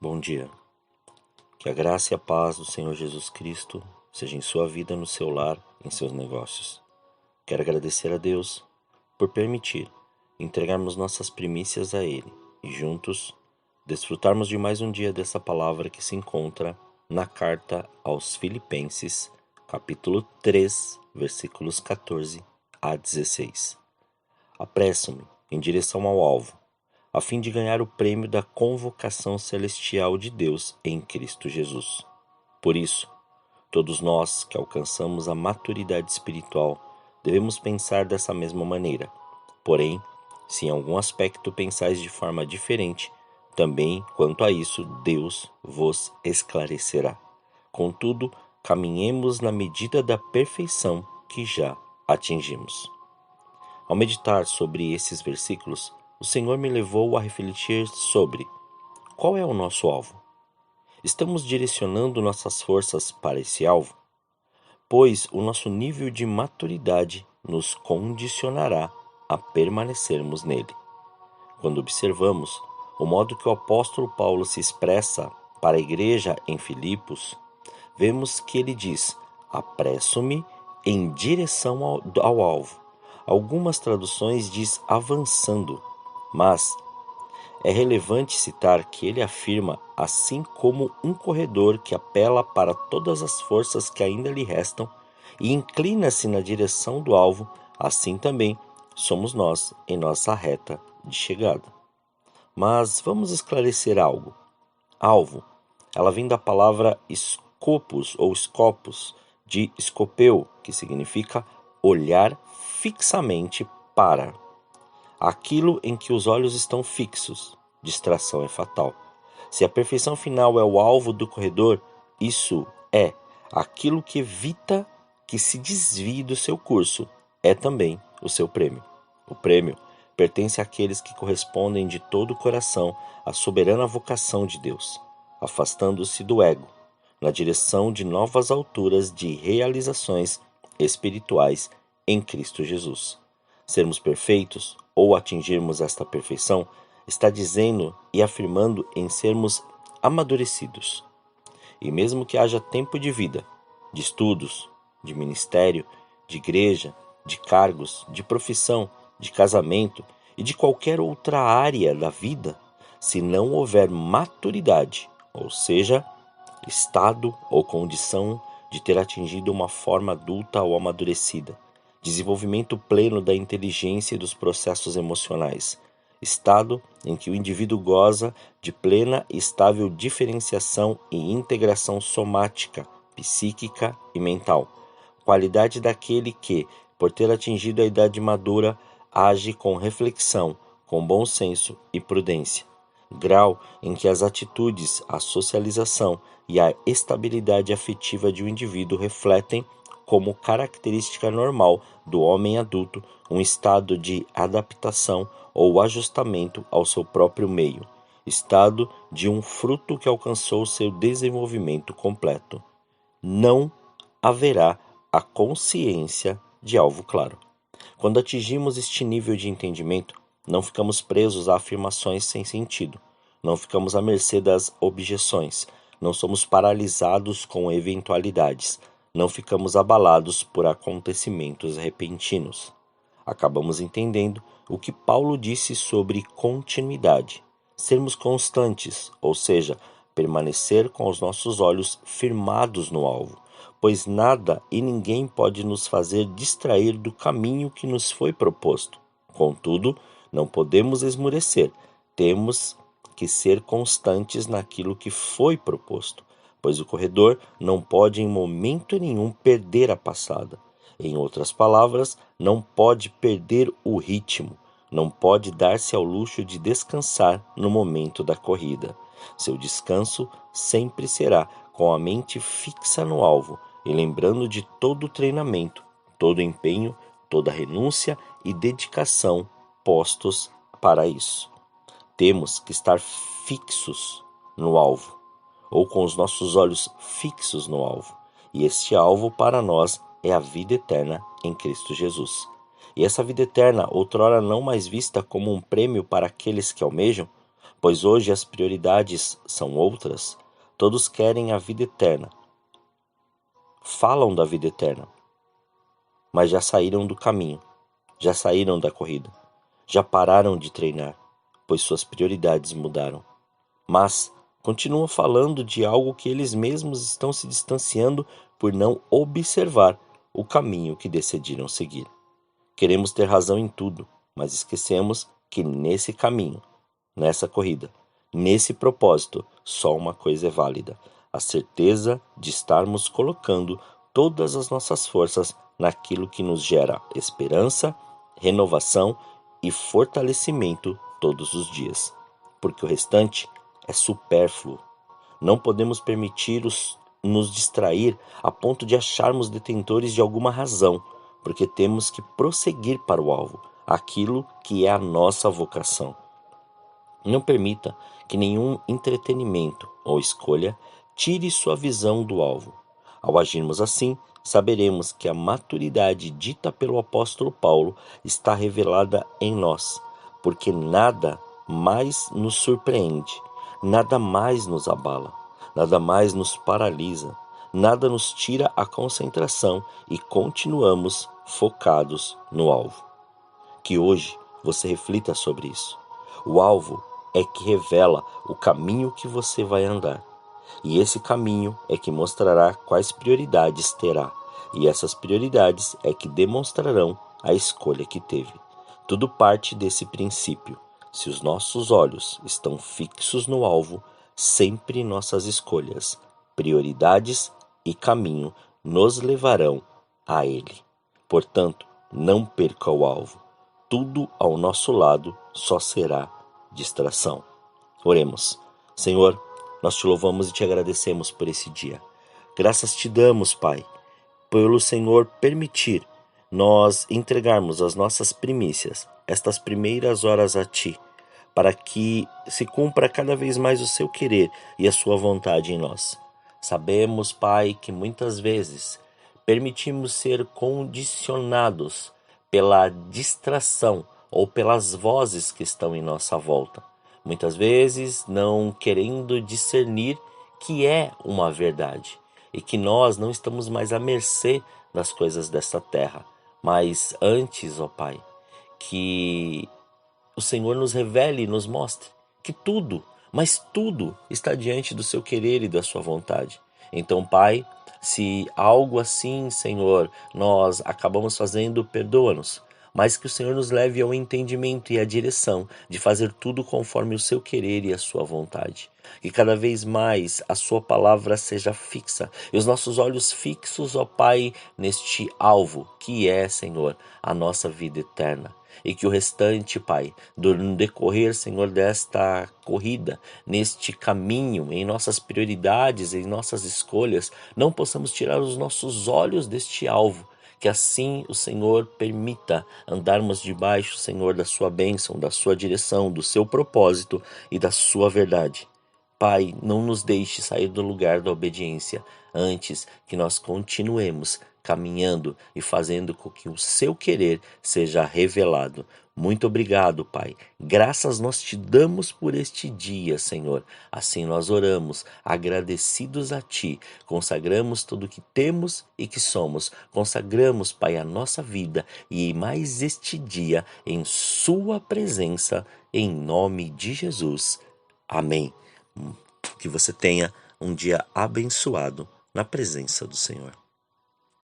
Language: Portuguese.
Bom dia. Que a graça e a paz do Senhor Jesus Cristo seja em sua vida, no seu lar, em seus negócios. Quero agradecer a Deus por permitir entregarmos nossas primícias a Ele e juntos desfrutarmos de mais um dia dessa palavra que se encontra na carta aos Filipenses, capítulo 3, versículos 14 a 16. Apresso-me em direção ao alvo, a fim de ganhar o prêmio da convocação celestial de Deus em Cristo Jesus. Por isso, todos nós que alcançamos a maturidade espiritual devemos pensar dessa mesma maneira. Porém, se em algum aspecto pensais de forma diferente, também quanto a isso Deus vos esclarecerá. Contudo, caminhemos na medida da perfeição que já atingimos. Ao meditar sobre esses versículos, o Senhor me levou a refletir sobre qual é o nosso alvo. Estamos direcionando nossas forças para esse alvo? Pois o nosso nível de maturidade nos condicionará a permanecermos nele. Quando observamos o modo que o apóstolo Paulo se expressa para a igreja em Filipos, vemos que ele diz: apresso-me em direção ao alvo. Algumas traduções diz avançando, mas é relevante citar que ele afirma assim como um corredor que apela para todas as forças que ainda lhe restam e inclina-se na direção do alvo, assim também somos nós em nossa reta de chegada. Mas vamos esclarecer algo. Alvo, ela vem da palavra scopus ou scopus, de scopeu, que significa olhar fixamente para. Aquilo em que os olhos estão fixos, distração é fatal. Se a perfeição final é o alvo do corredor, isso é aquilo que evita que se desvie do seu curso, é também o seu prêmio. O prêmio pertence àqueles que correspondem de todo o coração à soberana vocação de Deus, afastando-se do ego, na direção de novas alturas de realizações espirituais em Cristo Jesus. Sermos perfeitos ou atingirmos esta perfeição está dizendo e afirmando em sermos amadurecidos. E mesmo que haja tempo de vida, de estudos, de ministério, de igreja, de cargos, de profissão, de casamento e de qualquer outra área da vida, se não houver maturidade, ou seja, estado ou condição de ter atingido uma forma adulta ou amadurecida, desenvolvimento pleno da inteligência e dos processos emocionais, estado em que o indivíduo goza de plena e estável diferenciação e integração somática, psíquica e mental, qualidade daquele que, por ter atingido a idade madura, age com reflexão, com bom senso e prudência, grau em que as atitudes, a socialização e a estabilidade afetiva de um indivíduo refletem como característica normal do homem adulto um estado de adaptação ou ajustamento ao seu próprio meio, estado de um fruto que alcançou seu desenvolvimento completo. Não haverá a consciência de alvo claro. Quando atingimos este nível de entendimento, não ficamos presos a afirmações sem sentido, não ficamos à mercê das objeções, não somos paralisados com eventualidades, não ficamos abalados por acontecimentos repentinos. Acabamos entendendo o que Paulo disse sobre continuidade, sermos constantes, ou seja, permanecer com os nossos olhos firmados no alvo, pois nada e ninguém pode nos fazer distrair do caminho que nos foi proposto. Contudo, não podemos esmurecer, temos que ser constantes naquilo que foi proposto, pois o corredor não pode em momento nenhum perder a passada. Em outras palavras, não pode perder o ritmo, não pode dar-se ao luxo de descansar no momento da corrida. Seu descanso sempre será com a mente fixa no alvo e lembrando de todo o treinamento, todo o empenho, toda a renúncia e dedicação postos para isso. Temos que estar fixos no alvo, ou com os nossos olhos fixos no alvo. E este alvo para nós é a vida eterna em Cristo Jesus. E essa vida eterna, outrora não mais vista como um prêmio para aqueles que almejam, pois hoje as prioridades são outras. Todos querem a vida eterna, falam da vida eterna, mas já saíram do caminho, já saíram da corrida, já pararam de treinar, pois suas prioridades mudaram. Mas continuam falando de algo que eles mesmos estão se distanciando por não observar o caminho que decidiram seguir. Queremos ter razão em tudo, mas esquecemos que nesse caminho, nessa corrida, nesse propósito, só uma coisa é válida: a certeza de estarmos colocando todas as nossas forças naquilo que nos gera esperança, renovação e fortalecimento todos os dias, porque o restante é supérfluo. Não podemos permitir nos distrair a ponto de acharmos detentores de alguma razão, porque temos que prosseguir para o alvo, aquilo que é a nossa vocação. Não permita que nenhum entretenimento ou escolha tire sua visão do alvo. Ao agirmos assim, saberemos que a maturidade dita pelo apóstolo Paulo está revelada em nós, porque nada mais nos surpreende, nada mais nos abala, nada mais nos paralisa, nada nos tira a concentração e continuamos focados no alvo. Que hoje você reflita sobre isso. O alvo é que revela o caminho que você vai andar. E esse caminho é que mostrará quais prioridades terá. E essas prioridades é que demonstrarão a escolha que teve. Tudo parte desse princípio. Se os nossos olhos estão fixos no alvo, sempre nossas escolhas, prioridades e caminho nos levarão a ele. Portanto, não perca o alvo. Tudo ao nosso lado só será distração. Oremos. Senhor, nós te louvamos e te agradecemos por esse dia. Graças te damos, Pai, pelo Senhor permitir nós entregarmos as nossas primícias, estas primeiras horas a Ti, para que se cumpra cada vez mais o seu querer e a sua vontade em nós. Sabemos, Pai, que muitas vezes permitimos ser condicionados pela distração ou pelas vozes que estão em nossa volta. Muitas vezes não querendo discernir que é uma verdade e que nós não estamos mais à mercê das coisas desta terra, mas antes, ó Pai, que o Senhor nos revele e nos mostre que tudo, mas tudo está diante do seu querer e da sua vontade. Então, Pai, se algo assim, Senhor, nós acabamos fazendo, perdoa-nos, mas que o Senhor nos leve ao entendimento e à direção de fazer tudo conforme o seu querer e a sua vontade. Que cada vez mais a sua palavra seja fixa e os nossos olhos fixos, ó Pai, neste alvo que é, Senhor, a nossa vida eterna. E que o restante, Pai, no decorrer, Senhor, desta corrida, neste caminho, em nossas prioridades, em nossas escolhas, não possamos tirar os nossos olhos deste alvo. Que assim o Senhor permita andarmos debaixo, Senhor, da sua bênção, da sua direção, do seu propósito e da sua verdade. Pai, não nos deixe sair do lugar da obediência, antes que nós continuemos caminhando e fazendo com que o seu querer seja revelado. Muito obrigado, Pai. Graças nós te damos por este dia, Senhor. Assim nós oramos, agradecidos a Ti. Consagramos tudo o que temos e que somos. Consagramos, Pai, a nossa vida e mais este dia em Sua presença, em nome de Jesus. Amém. Que você tenha um dia abençoado na presença do Senhor.